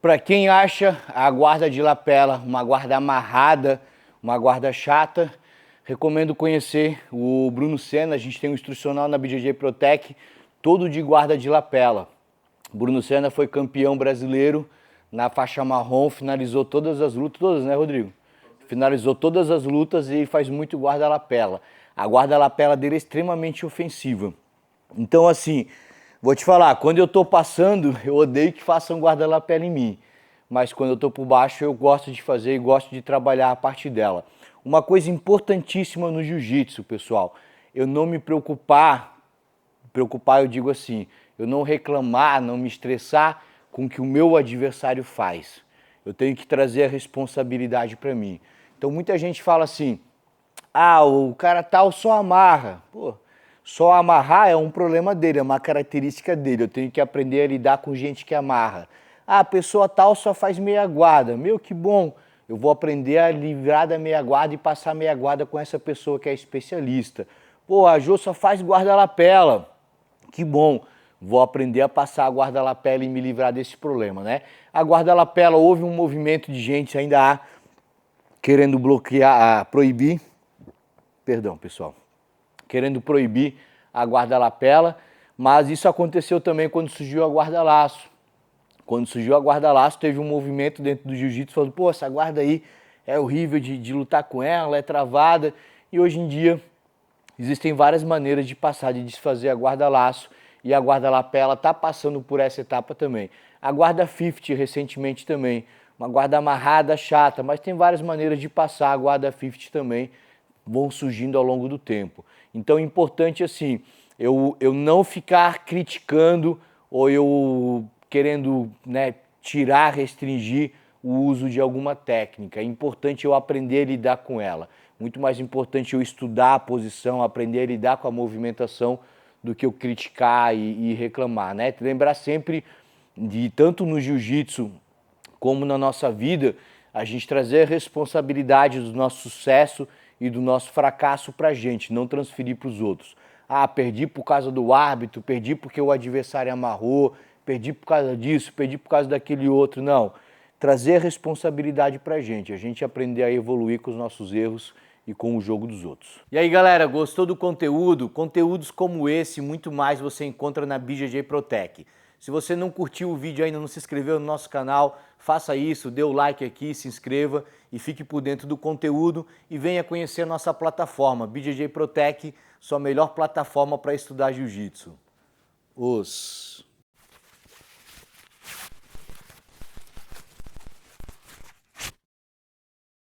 Para quem acha a guarda de lapela uma guarda amarrada, uma guarda chata, recomendo conhecer o Bruno Senna. A gente tem um instrucional na BJJ Protec, todo de guarda de lapela. Bruno Senna foi campeão brasileiro na faixa marrom, finalizou todas as lutas, todas, né, Rodrigo? Finalizou todas as lutas e faz muito guarda-lapela. A guarda-lapela dele é extremamente ofensiva. Então, assim, vou te falar, quando eu tô passando, eu odeio que façam guarda-lapela em mim. Mas quando eu tô por baixo, eu gosto de fazer e gosto de trabalhar a parte dela. Uma coisa importantíssima no jiu-jitsu, pessoal, eu não me preocupar eu digo assim, eu não reclamar, não me estressar com o que o meu adversário faz. Eu tenho que trazer a responsabilidade para mim. Então muita gente fala assim, ah, o cara tal só amarra. Pô, só amarrar é um problema dele, é uma característica dele. Eu tenho que aprender a lidar com gente que amarra. Ah, a pessoa tal só faz meia guarda. Meu, que bom. Eu vou aprender a livrar da meia guarda e passar meia guarda com essa pessoa que é especialista. Pô, a Jô só faz guarda-lapela. Que bom. Vou aprender a passar a guarda-lapela e me livrar desse problema, né? A guarda-lapela, houve um movimento de gente, ainda há, querendo bloquear, proibir, perdão, pessoal, querendo proibir a guarda-lapela, mas isso aconteceu também quando surgiu a guarda-laço. Quando surgiu a guarda-laço, teve um movimento dentro do jiu-jitsu falando, pô, essa guarda aí é horrível de lutar com ela, é travada, e hoje em dia existem várias maneiras de passar, de desfazer a guarda-laço, e a guarda-lapela está passando por essa etapa também. A guarda-50 recentemente também, uma guarda amarrada, chata, mas tem várias maneiras de passar a guarda-50 também, vão surgindo ao longo do tempo. Então é importante assim, eu não ficar criticando ou eu querendo, né, tirar, restringir o uso de alguma técnica. É importante eu aprender a lidar com ela. Muito mais importante eu estudar a posição, aprender a lidar com a movimentação do que eu criticar e reclamar, né? Lembrar sempre de, tanto no jiu-jitsu como na nossa vida, a gente trazer a responsabilidade do nosso sucesso e do nosso fracasso para a gente, não transferir para os outros. Ah, perdi por causa do árbitro, perdi porque o adversário amarrou, perdi por causa disso, perdi por causa daquele outro. Não, trazer a responsabilidade para a gente aprender a evoluir com os nossos erros e com o jogo dos outros. E aí, galera, gostou do conteúdo? Conteúdos como esse e muito mais você encontra na BJJ Protec. Se você não curtiu o vídeo ainda, não se inscreveu no nosso canal, faça isso, dê o like aqui, se inscreva e fique por dentro do conteúdo e venha conhecer a nossa plataforma, BJJ Protec, sua melhor plataforma para estudar jiu-jitsu.